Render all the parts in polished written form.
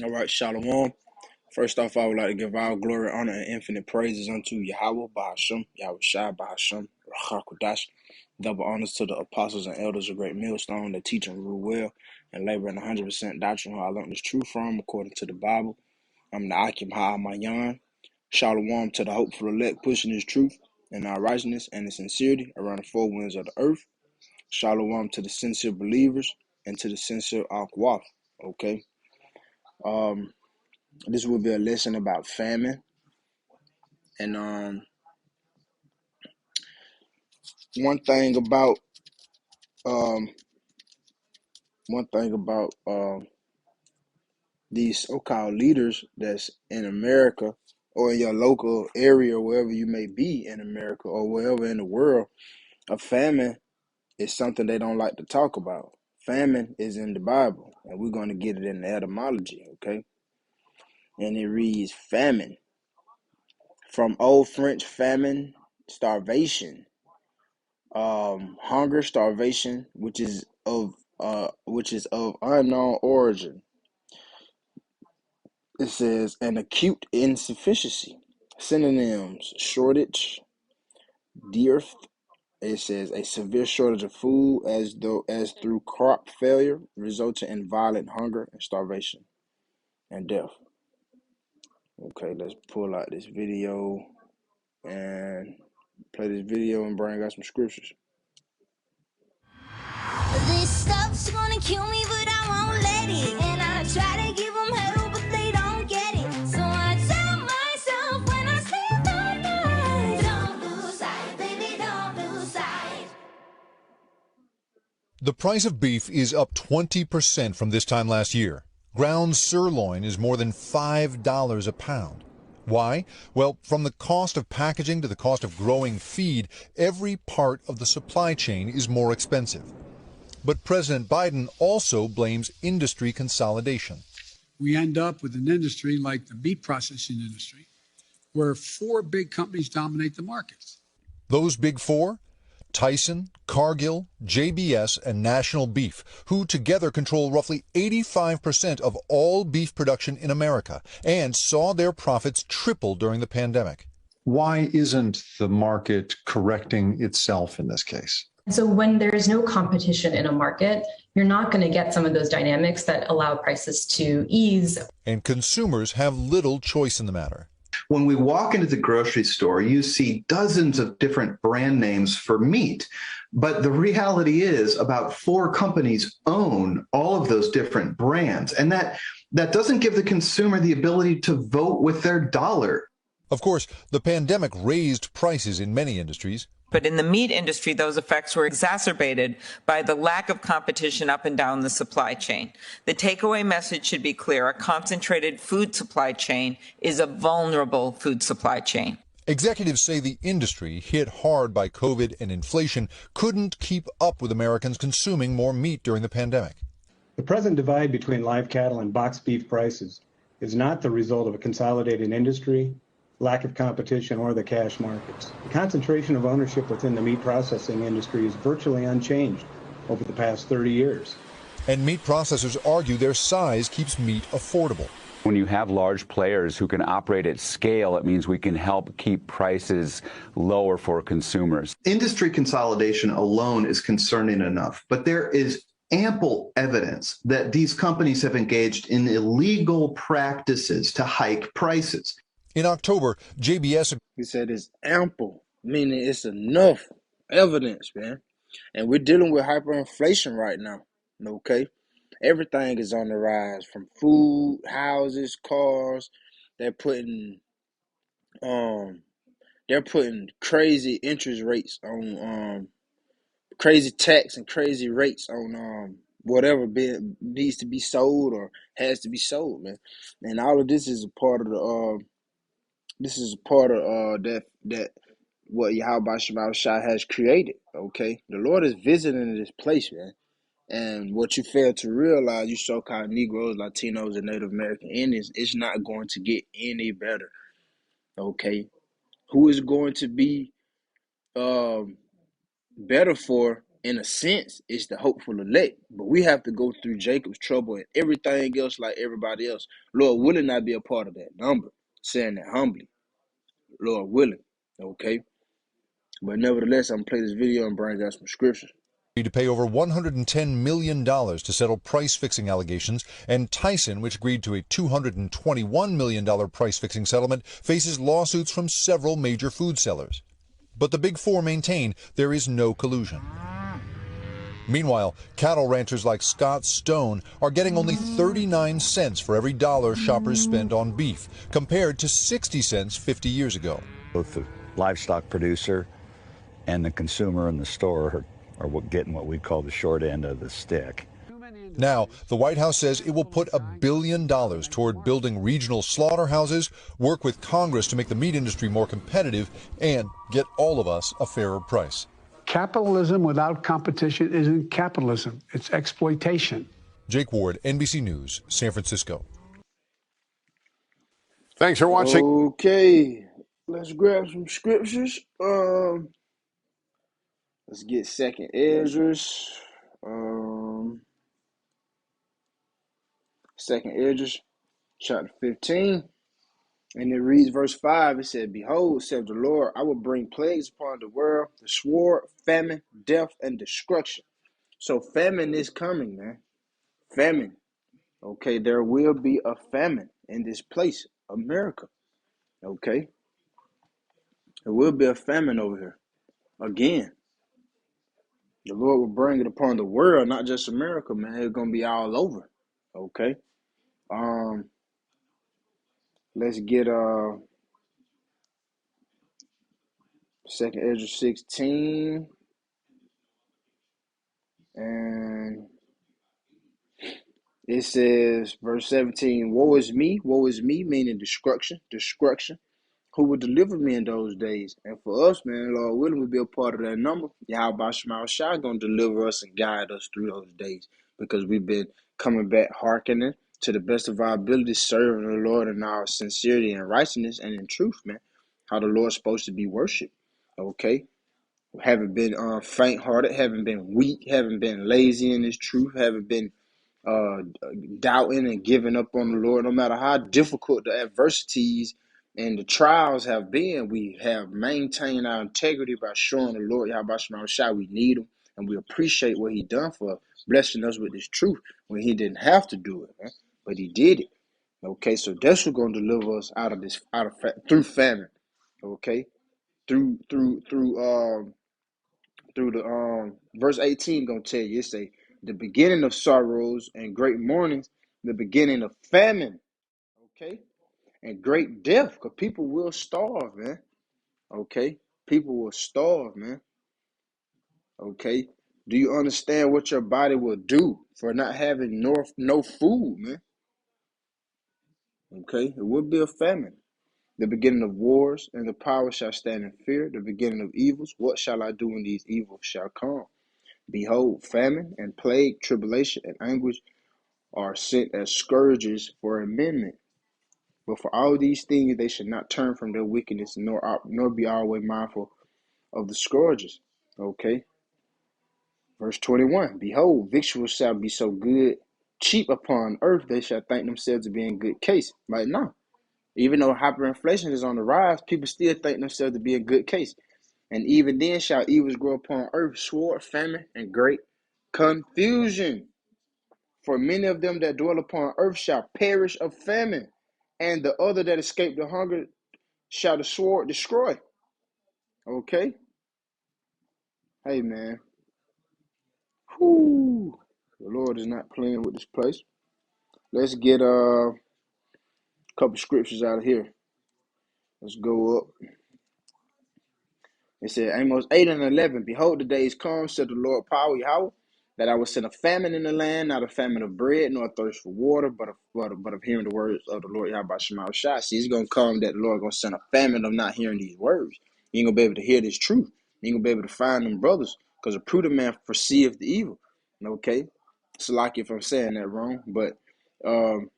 All right, Shalom. First off, I would like to give all glory, honor, and infinite praises unto Yahawah Yahawashi Rachakodash. Double honors to the apostles and elders of Great Millstone that teach and rule well and labor in 100% doctrine who I learned this truth from according to the Bible. I'm the YAHAWAH WA YAHAWASHI. Shalom to the hopeful elect pushing his truth and our righteousness and his sincerity around the four winds of the earth. Shalom to the sincere believers and to the sincere Akwaf. Okay. This will be a lesson about famine. And one thing about um these so-called leaders that's in America or in your local area, wherever you may be in America or wherever in the world, a famine is something they don't like to talk about. Famine is in the Bible, and we're going to get it in the etymology, okay? And it reads famine. From Old French famine, starvation, hunger, starvation, which is of unknown origin. It says an acute insufficiency. Synonyms: shortage, dearth. It says a severe shortage of food as through crop failure, resulting in violent hunger and starvation and death. Okay, let's pull out this video and play this video and bring out some scriptures. This stuff's gonna kill me, but I won't let it. And I try to give them hell, but they don't get it. So I tell myself when I sleep at night, don't lose sight, baby, don't lose sight. The price of beef is up 20% from this time last year. Ground sirloin is more than $5 a pound. Why? Well, from the cost of packaging to the cost of growing feed, every part of the supply chain is more expensive. But President Biden also blames industry consolidation. We end up with an industry like the meat processing industry, where 4 big companies dominate the markets. Those big 4? Tyson, Cargill, JBS, and National Beef, who together control roughly 85% of all beef production in America and saw their profits triple during the pandemic. Why isn't the market correcting itself in this case? So when there's no competition in a market, you're not going to get some of those dynamics that allow prices to ease. And consumers have little choice in the matter. When we walk into the grocery store, you see dozens of different brand names for meat. But the reality is about 4 companies own all of those different brands. And that doesn't give the consumer the ability to vote with their dollar. Of course, the pandemic raised prices in many industries. But in the meat industry, those effects were exacerbated by the lack of competition up and down the supply chain. The takeaway message should be clear. A concentrated food supply chain is a vulnerable food supply chain. Executives say the industry, hit hard by COVID and inflation, couldn't keep up with Americans consuming more meat during the pandemic. The present divide between live cattle and boxed beef prices is not the result of a consolidated industry, lack of competition, or the cash markets. The concentration of ownership within the meat processing industry is virtually unchanged over the past 30 years. And meat processors argue their size keeps meat affordable. When you have large players who can operate at scale, it means we can help keep prices lower for consumers. Industry consolidation alone is concerning enough, but there is ample evidence that these companies have engaged in illegal practices to hike prices. In October, JBS... He said it's ample, meaning it's enough evidence, man. And we're dealing with hyperinflation right now, okay? Everything is on the rise, from food, houses, cars. They're putting crazy interest rates on crazy tax and crazy rates on whatever needs to be sold or has to be sold, man. And all of this is a part of the that what YAHAWAH has created. Okay, the Lord is visiting this place, man. And what you fail to realize, you so-called Negroes, Latinos, and Native American Indians, it's not going to get any better. Okay, who is going to be better for in a sense, it's the hopeful elect. But we have to go through Jacob's trouble and everything else like everybody else. Lord willing, not be a part of that number. Saying that humbly. Lord willing. Okay? But nevertheless, I'm going to play this video and bring out some scriptures. To pay over $110 million to settle price-fixing allegations, and Tyson, which agreed to a $221 million price-fixing settlement, faces lawsuits from several major food sellers. But the Big Four maintain there is no collusion. Meanwhile, cattle ranchers like Scott Stone are getting only 39 cents for every dollar shoppers spend on beef, compared to 60 cents 50 years ago. Both the livestock producer and the consumer in the store are getting what we call the short end of the stick. Now, the White House says it will put $1 billion toward building regional slaughterhouses, work with Congress to make the meat industry more competitive, and get all of us a fairer price. Capitalism without competition isn't capitalism, it's exploitation. Jake Ward, NBC News, San Francisco. Thanks for watching. Okay, let's grab some scriptures. Let's get 2nd Esdras. 2nd Esdras, chapter 15. And it reads verse 5. It said, Behold, said the Lord, I will bring plagues upon the world, the sword, famine, death, and destruction. So famine is coming, man. Famine. Okay, there will be a famine in this place, America. Okay? There will be a famine over here. Again. The Lord will bring it upon the world, not just America, man. It's gonna be all over. Okay. Let's get 2nd Ezra 16. And it says, verse 17, woe is me, meaning destruction, destruction. Who will deliver me in those days? And for us, man, Lord willing, we'll be a part of that number. YAHAWAH going to deliver us and guide us through those days, because we've been coming back, hearkening to the best of our ability, serving the Lord in our sincerity and righteousness and in truth, man. How the Lord's supposed to be worshipped. Okay? Haven't been faint-hearted, haven't been weak, haven't been lazy in His truth, haven't been doubting and giving up on the Lord. No matter how difficult the adversities and the trials have been, we have maintained our integrity by showing the Lord YAHAWAH we need Him, and we appreciate what He done for us, blessing us with His truth when He didn't have to do it, man, but He did it. Okay, so that's what's going to deliver us through famine. Okay, through the verse 18 gonna tell you, it say the beginning of sorrows and great mournings, the beginning of famine, okay, and great death, because people will starve, man. Okay, people will starve, man. Okay, do you understand what your body will do for not having no food, man? Okay, it will be a famine. The beginning of wars, and the power shall stand in fear. The beginning of evils, what shall I do when these evils shall come? Behold, famine and plague, tribulation and anguish are sent as scourges for amendment. But for all these things they should not turn from their wickedness, nor be always mindful of the scourges. Okay. Verse 21. Behold, victuals shall be so good, cheap upon earth, they shall think themselves to be in good case. Right now, even though hyperinflation is on the rise, people still think themselves to be in good case. And even then shall evils grow upon earth, sword, famine, and great confusion. For many of them that dwell upon earth shall perish of famine, and the other that escape the hunger shall the sword destroy. Okay? Hey, man. Whoo. The Lord is not playing with this place. Let's get a couple scriptures out of here. Let's go up. It said, Amos 8 and 11, Behold, the days come, said the Lord power Yahweh, that I will send a famine in the land, not a famine of bread, nor a thirst for water, but of hearing the words of the Lord Yahweh Shema Shai. See, it's going to come that the Lord going to send a famine of not hearing these words. You ain't going to be able to hear this truth. You ain't going to be able to find them brothers, because a prudent man foreseeth the evil. Okay? It's like if I'm saying that wrong, but we're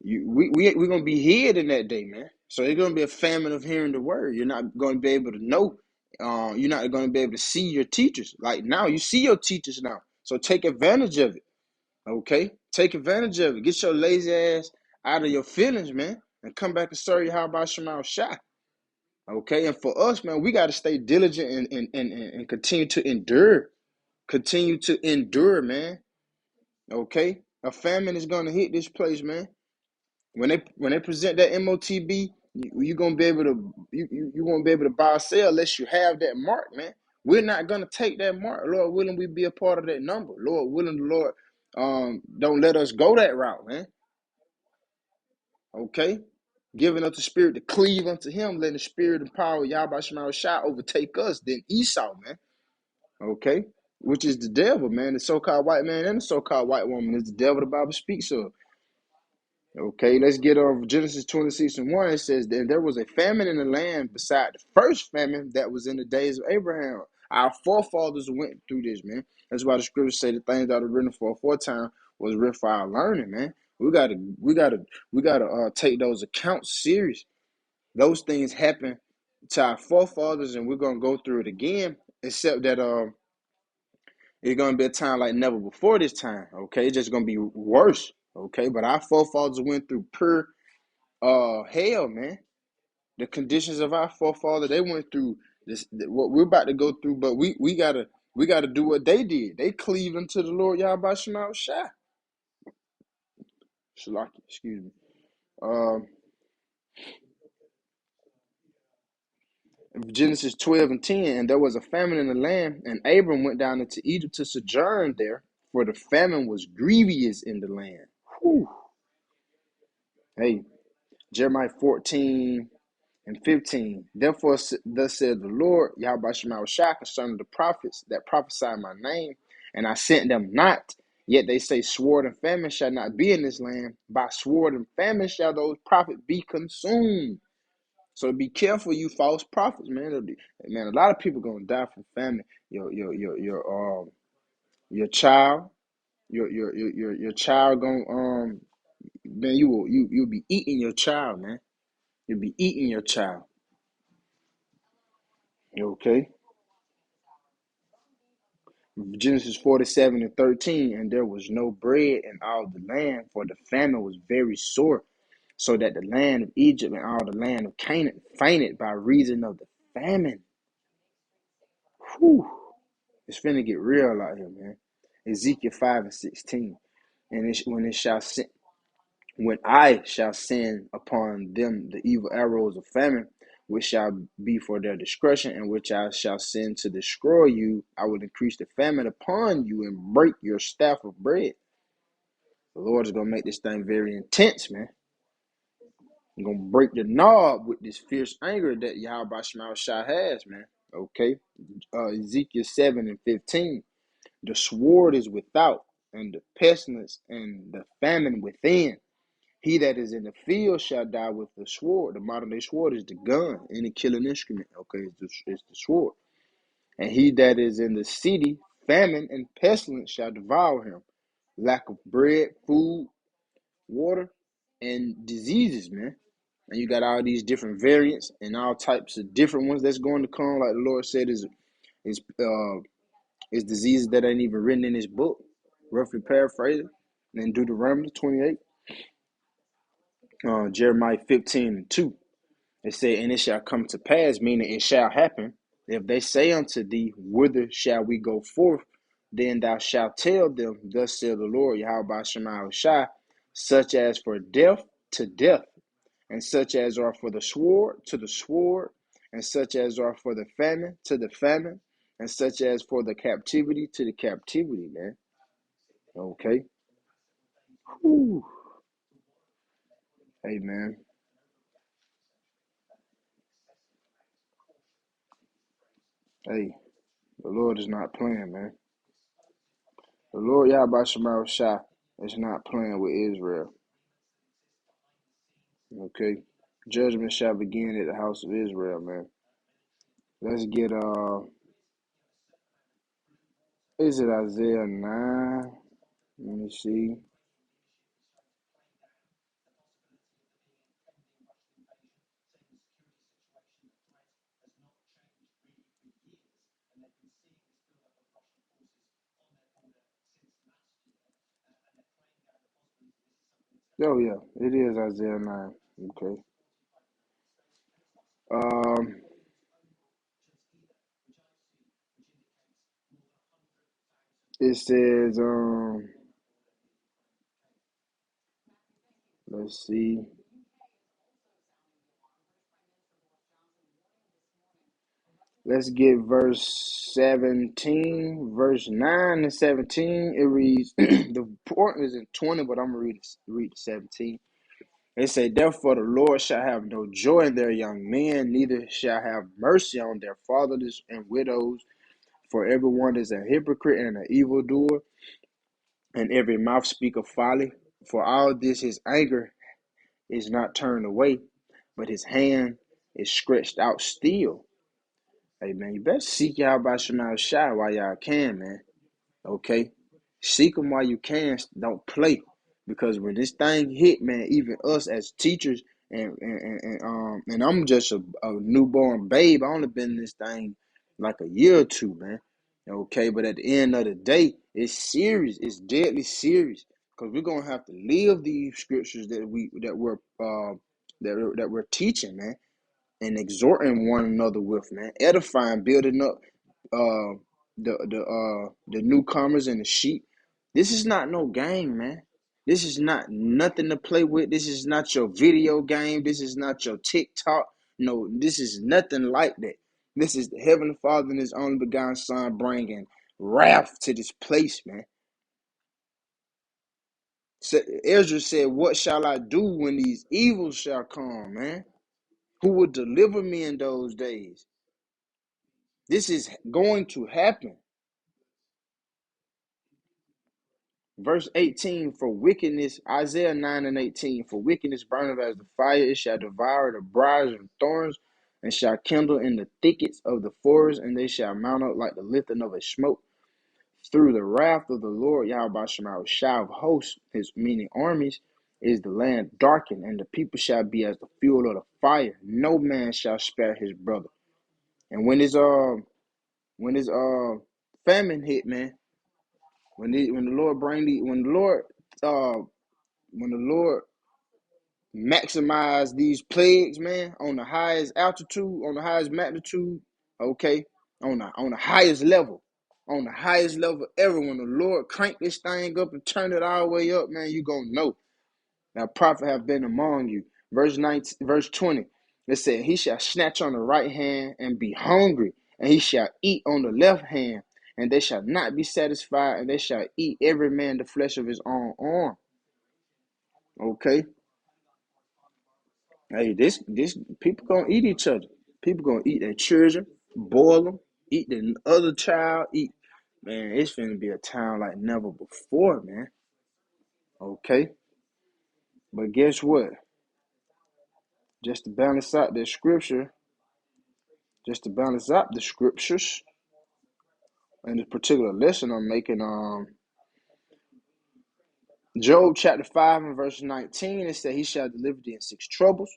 going to be hid in that day, man. So it's going to be a famine of hearing the word. You're not going to be able to know You're not going to be able to see your teachers. Like now, you see your teachers now. So take advantage of it. Okay? Take advantage of it. Get your lazy ass out of your feelings, man, and come back and serve you. How about Shemal Shah? Okay? And for us, man, we got to stay diligent and continue to endure. Continue to endure, man. Okay? A famine is going to hit this place, man. When they present that MOTB, you gonna be able to you won't be able to buy or sell unless you have that mark, man. We're not gonna take that mark. Lord willing, we be a part of that number. Lord willing, the Lord don't let us go that route, man. Okay? Giving us the spirit to cleave unto him, letting the spirit and power of Yahweh Shema Shai overtake us, then Esau, man. Okay? Which is the devil, man. The so-called white man and the so-called white woman is the devil the Bible speaks of. Okay, let's get over Genesis 26:1. It says, then there was a famine in the land beside the first famine that was in the days of Abraham. Our forefathers went through this, man. That's why the scriptures say the things that are written for aforetime was written for our learning, man. We gotta take those accounts serious. Those things happen to our forefathers, and we're gonna go through it again, except that it's gonna be a time like never before this time. Okay, it's just gonna be worse. Okay, but our forefathers went through pure hell, man. The conditions of our forefather, they went through this what we're about to go through, but we gotta do what they did. They cleaved unto the Lord Yahweh Shema Shai. Shalaki, excuse me. Genesis 12:10, and there was a famine in the land, and Abram went down into Egypt to sojourn there, for the famine was grievous in the land. Whew. Hey, Jeremiah 14:15. Therefore, thus said the Lord, Yahweh Shema Shai, concerning the prophets that prophesy in my name, and I sent them not. Yet they say, sword and famine shall not be in this land. By sword and famine shall those prophets be consumed. So be careful, you false prophets, man. Man, a lot of people gonna die from famine. Your child, your child gonna man, you'll be eating your child, man. You'll be eating your child. Okay. Genesis 47:13, and there was no bread in all the land, for the famine was very sore, so that the land of Egypt and all the land of Canaan fainted by reason of the famine. Whew. It's finna get real out here, man. Ezekiel 5:16, and when I shall send upon them the evil arrows of famine, which shall be for their destruction, and which I shall send to destroy you, I will increase the famine upon you and break your staff of bread. The Lord is going to make this thing very intense, man. He's going to break the knob with this fierce anger that Yahweh Shema Shai has, man. Okay? Ezekiel 7:15. The sword is without, and the pestilence and the famine within. He that is in the field shall die with the sword. The modern day sword is the gun, any killing instrument. Okay, it's the sword. And he that is in the city, famine and pestilence shall devour him. Lack of bread, food, water, and diseases, man. And you got all these different variants and all types of different ones that's going to come. Like the Lord said, is diseases that ain't even written in his book. Roughly paraphrasing. And Deuteronomy 28. Jeremiah 15:2. It said, and it shall come to pass, meaning it shall happen, if they say unto thee, whither shall we go forth? Then thou shalt tell them, thus saith the Lord, Yahweh Shema Shai, such as for death to death, and such as are for the sword to the sword, and such as are for the famine to the famine, and such as for the captivity to the captivity, man. Okay? Whew. Hey, man. Hey, the Lord is not playing, man. The Lord Yahweh Shema Shai is not playing with Israel. Okay? Judgment shall begin at the house of Israel, man. Let's get is it Isaiah 9? Let me see. Oh yeah, it is Isaiah 9. Okay. Um, it says, let's see. Let's get verse 17, verse 9 and 17. It reads, the point is in 20, but I'm going to read 17. It say, therefore the Lord shall have no joy in their young men, neither shall have mercy on their fatherless and widows, for everyone is a hypocrite and an evildoer, and every mouth speaketh folly. For all this his anger is not turned away, but his hand is stretched out still. Hey man, you better seek y'all by Shemal Shai while y'all can, man. Okay? Seek them while you can. Don't play. Because when this thing hit, man, even us as teachers, and I'm just a newborn babe. I only been in this thing like a year or two, man. Okay, but at the end of the day, it's serious. It's deadly serious. Because we're gonna have to live these scriptures that we're teaching, man, and exhorting one another with, man, edifying, building up the newcomers and the sheep. This is not no game, man. This is not nothing to play with. This is not your video game. This is not your TikTok. No, this is nothing like that. This is the Heavenly Father and His only begotten Son bringing wrath to this place, man. So Ezra said, what shall I do when these evils shall come, man? Who will deliver me in those days? This is going to happen. Verse 18, for wickedness, Isaiah 9 and 18, for wickedness burneth as the fire, it shall devour the briars and thorns, and shall kindle in the thickets of the forest, and they shall mount up like the lifting of a smoke. Through the wrath of the Lord, Yahweh Shai of hosts, his meaning armies, is the land darkened, and the people shall be as the fuel of the fire. No man shall spare his brother. And when his famine hit, man, when the Lord maximize these plagues, man, on the highest altitude, on the highest magnitude, okay, on the highest level, ever. When the Lord crank this thing up and turn it all the way up, man, you gonna know that prophet have been among you. Verse 19, verse 20. It said, he shall snatch on the right hand and be hungry, and he shall eat on the left hand, and they shall not be satisfied, and they shall eat every man the flesh of his own arm. Okay. Hey, this people gonna eat each other. People gonna eat their children, boil them, eat the other child, eat. Man, it's finna be a time like never before, man. Okay, but guess what? Just to balance out the scripture, just to balance out the scriptures, and this particular lesson I'm making, Job chapter 5 and verse 19, it said, he shall deliver thee in 6 troubles.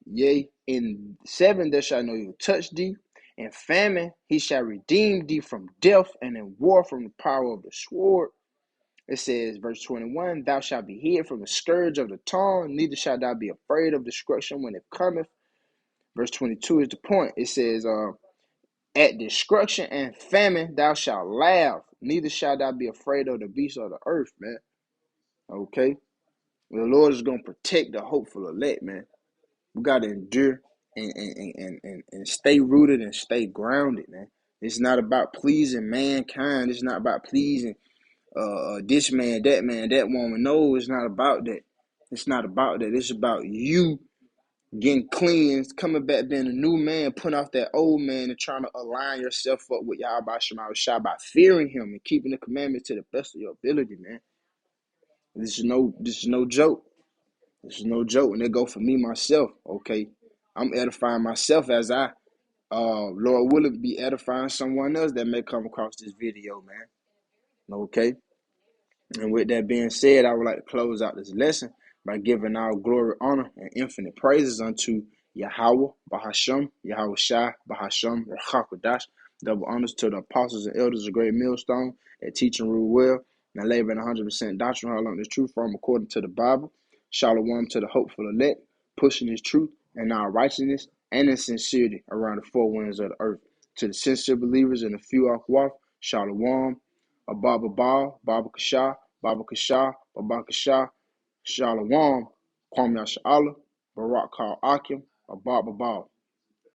Yea, in 7 there shall no evil touch thee. In famine he shall redeem thee from death, and in war from the power of the sword. It says, verse 21, thou shalt be hid from the scourge of the tongue, neither shalt thou be afraid of destruction when it cometh. Verse 22 is the point. It says, at destruction and famine thou shalt laugh, neither shalt thou be afraid of the beasts of the earth, man. Okay? The Lord is going to protect the hopeful elect, man. We got to endure and stay rooted and stay grounded, man. It's not about pleasing mankind. It's not about pleasing this man, that woman. No, it's not about that. It's not about that. It's about you getting cleansed, coming back being a new man, putting off that old man and trying to align yourself up with Yahweh Shema Shai by fearing him and keeping the commandments to the best of your ability, man. This is no joke. This is no joke. And they go for me myself, okay? I'm edifying myself as I, Lord willing, be edifying someone else that may come across this video, man. Okay? And with that being said, I would like to close out this lesson by giving all glory, honor, and infinite praises unto YAHAWAH Bahasham, Yahweh Shai, Bahasham, Rachakodash. Double honors to the apostles and elders of Great Millstone that teach and rule well and labor in 100% doctrine, how long the truth from according to the Bible. Shalom to the hopeful elect, pushing his truth and our righteousness and in sincerity around the four winds of the earth. To the sincere believers in the few YAHAWAH, Shalom, Abba Baal, Baba Kasha, Baba Kasha, Baba Kasha, Shalom, Kwam Yasha'Allah, Barak Kal Akim, Abba Baal.